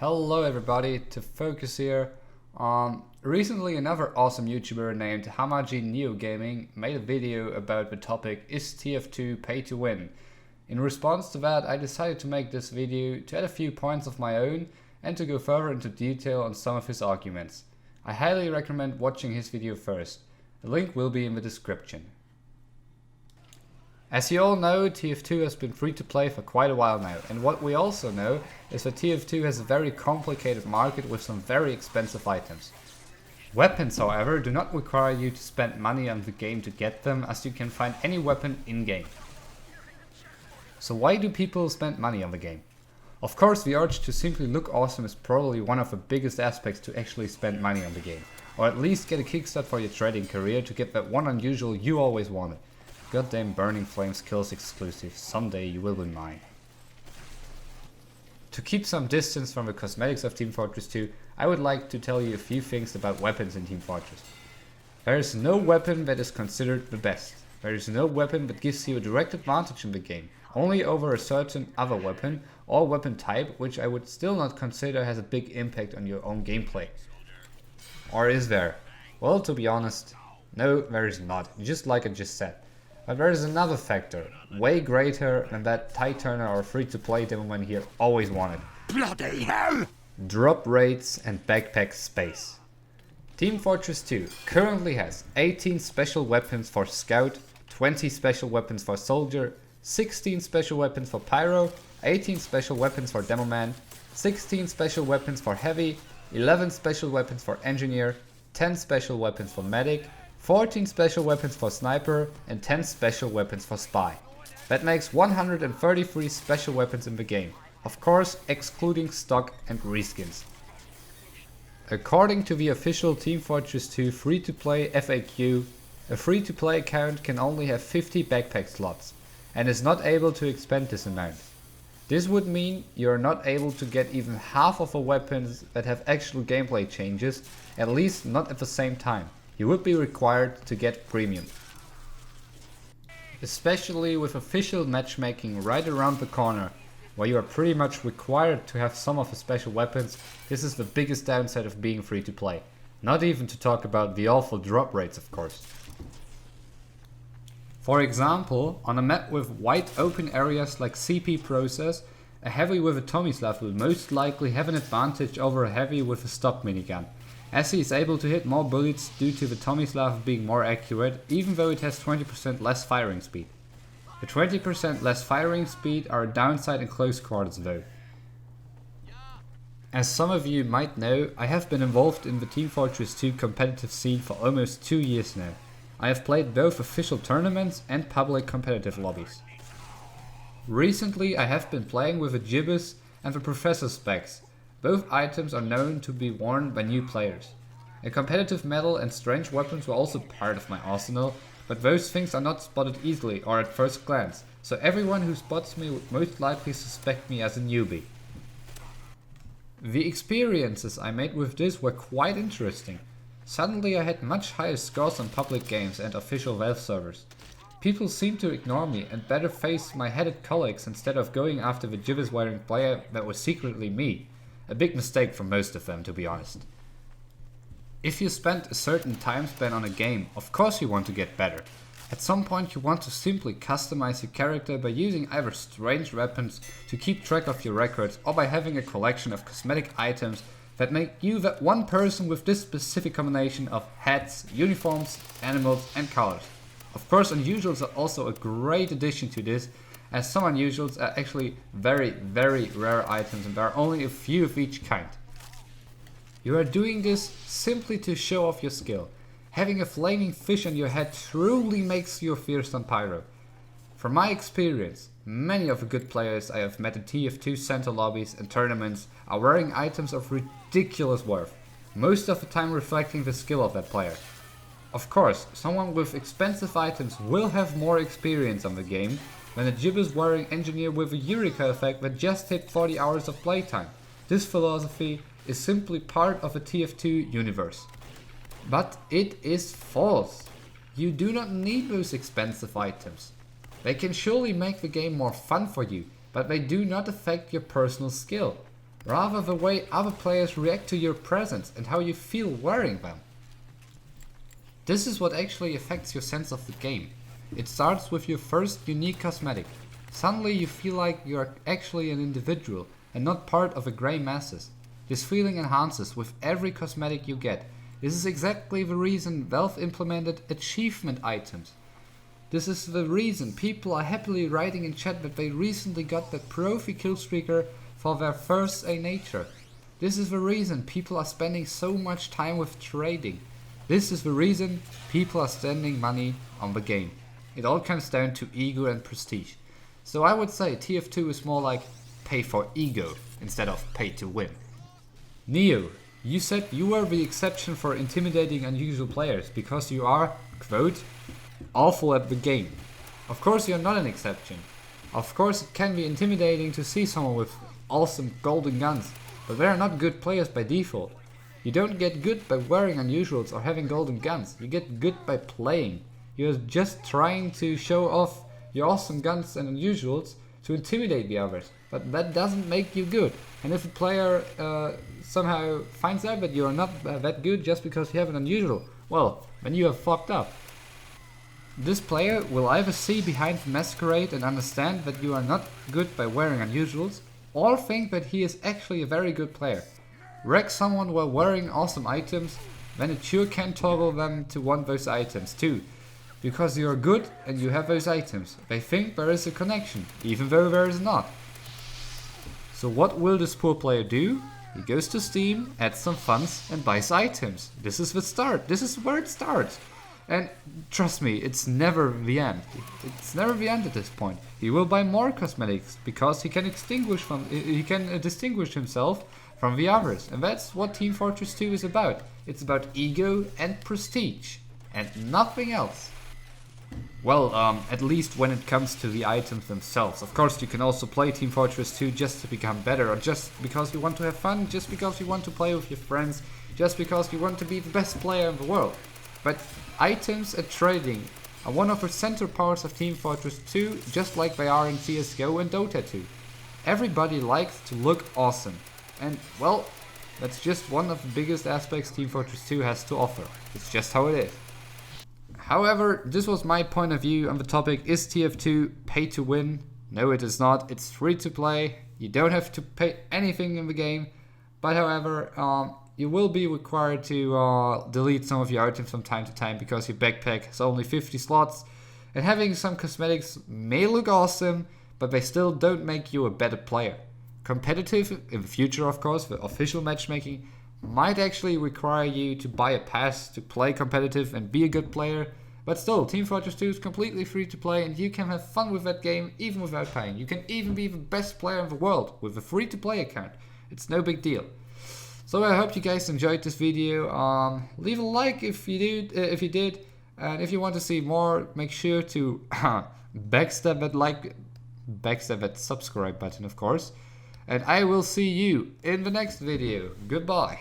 Hello everybody, TehFocus here. Recently another awesome YouTuber named Hamaji Gaming made a video about the topic, is TF2 pay to win? In response to that, I decided to make this video to add a few points of my own and to go further into detail on some of his arguments. I highly recommend watching his video first. The link will be in the description. As you all know, TF2 has been free to play for quite a while now, and what we also know is that TF2 has a very complicated market with some very expensive items. Weapons, however, do not require you to spend money on the game to get them, as you can find any weapon in-game. So why do people spend money on the game? Of course, the urge to simply look awesome is probably one of the biggest aspects to actually spend money on the game, or at least get a kickstart for your trading career to get that one unusual you always wanted. Goddamn Burning Flames kills exclusive, someday you will be mine. To keep some distance from the cosmetics of Team Fortress 2, I would like to tell you a few things about weapons in Team Fortress. There is no weapon that is considered the best. There is no weapon that gives you a direct advantage in the game, only over a certain other weapon or weapon type, which I would still not consider has a big impact on your own gameplay. Or is there? Well, to be honest, no, there is not, just like I just said. But there is another factor, way greater than that Titurner or free-to-play Demoman here always wanted. Bloody hell! Drop rates and backpack space. Team Fortress 2 currently has 18 special weapons for Scout, 20 special weapons for Soldier, 16 special weapons for Pyro, 18 special weapons for Demoman, 16 special weapons for Heavy, 11 special weapons for Engineer, 10 special weapons for Medic, 14 special weapons for Sniper and 10 special weapons for Spy. That makes 133 special weapons in the game, of course excluding stock and reskins. According to the official Team Fortress 2 free-to-play FAQ, a free-to-play account can only have 50 backpack slots and is not able to expand this amount. This would mean you are not able to get even half of the weapons that have actual gameplay changes, at least not at the same time. You would be required to get premium. Especially with official matchmaking right around the corner, where you are pretty much required to have some of the special weapons, this is the biggest downside of being free to play. Not even to talk about the awful drop rates, of course. For example, on a map with wide open areas like CP Process, a heavy with a Tomislav will most likely have an advantage over a heavy with a stock minigun, as he is able to hit more bullets due to the Tomislav being more accurate, even though it has 20% less firing speed. The 20% less firing speed are a downside in close quarters though. As some of you might know, I have been involved in the Team Fortress 2 competitive scene for almost 2 years now. I have played both official tournaments and public competitive lobbies. Recently I have been playing with the Gibbous and the Professor specs. Both items are known to be worn by new players. A competitive medal and strange weapons were also part of my arsenal, but those things are not spotted easily or at first glance, so everyone who spots me would most likely suspect me as a newbie. The experiences I made with this were quite interesting. Suddenly I had much higher scores on public games and official Valve servers. People seemed to ignore me and better face my headed colleagues instead of going after the gibbous wearing player that was secretly me. A big mistake for most of them, to be honest. If you spend a certain time span on a game, of course you want to get better. At some point you want to simply customize your character by using either strange weapons to keep track of your records or by having a collection of cosmetic items that make you that one person with this specific combination of hats, uniforms, animals and colors. Of course unusuals are also a great addition to this, as some unusuals are actually very rare items and there are only a few of each kind. You are doing this simply to show off your skill. Having a flaming fish on your head truly makes you fierce on Pyro. From my experience, many of the good players I have met in TF2 center lobbies and tournaments are wearing items of ridiculous worth, most of the time reflecting the skill of that player. Of course, someone with expensive items will have more experience on the game than a gibbous wearing engineer with a Eureka effect that just hit 40 hours of playtime. This philosophy is simply part of a TF2 universe. But it is false. You do not need those expensive items. They can surely make the game more fun for you, but they do not affect your personal skill. rather the way other players react to your presence and how you feel wearing them. This is what actually affects your sense of the game. It starts with your first unique cosmetic. Suddenly you feel like you are actually an individual and not part of a grey masses. This feeling enhances with every cosmetic you get. This is exactly the reason Valve implemented achievement items. This is the reason people are happily writing in chat that they recently got the Profi Killstreaker for their first A nature. This is the reason people are spending so much time with trading. This is the reason people are spending money on the game. It all comes down to ego and prestige. So I would say TF2 is more like pay for ego instead of pay to win. Neo, you said you were the exception for intimidating unusual players because you are, quote, awful at the game. Of course you're not an exception. Of course it can be intimidating to see someone with awesome golden guns, but they are not good players by default. You don't get good by wearing unusuals or having golden guns, you get good by playing. You're just trying to show off your awesome guns and unusuals to intimidate the others, but that doesn't make you good. And if a player somehow finds out that you are not that good just because you have an unusual, well, then you have fucked up. This player will either see behind the masquerade and understand that you are not good by wearing unusuals, or think that he is actually a very good player. Wreck someone while wearing awesome items, then it sure can toggle them to want those items too. Because you are good and you have those items, they think there is a connection, even though there is not. So what will this poor player do? He goes to Steam, adds some funds and buys items. This is the start, this is where it starts. And trust me, it's never the end. It's never the end at this point. He will buy more cosmetics because he can distinguish himself from the others. And that's what Team Fortress 2 is about. It's about ego and prestige and nothing else. Well, at least when it comes to the items themselves. Of course, you can also play Team Fortress 2 just to become better, or just because you want to have fun, just because you want to play with your friends, just because you want to be the best player in the world. But items and trading are one of the center parts of Team Fortress 2, just like they are in CSGO and Dota 2. Everybody likes to look awesome. And, well, that's just one of the biggest aspects Team Fortress 2 has to offer. It's just how it is. However, this was my point of view on the topic, is TF2 pay to win? No, it is not. It's free to play. You don't have to pay anything in the game. But however, you will be required to delete some of your items from time to time because your backpack has only 50 slots. And having some cosmetics may look awesome, but they still don't make you a better player. Competitive, in the future of course, the official matchmaking, might actually require you to buy a pass to play competitive and be a good player, but still, Team Fortress 2 is completely free to play and you can have fun with that game even without paying. You can even be the best player in the world with a free to play account. It's no big deal. So I hope you guys enjoyed this video. Leave a like if you did, and if you want to see more, make sure to backstab that subscribe button, of course. And I will see you in the next video. Goodbye.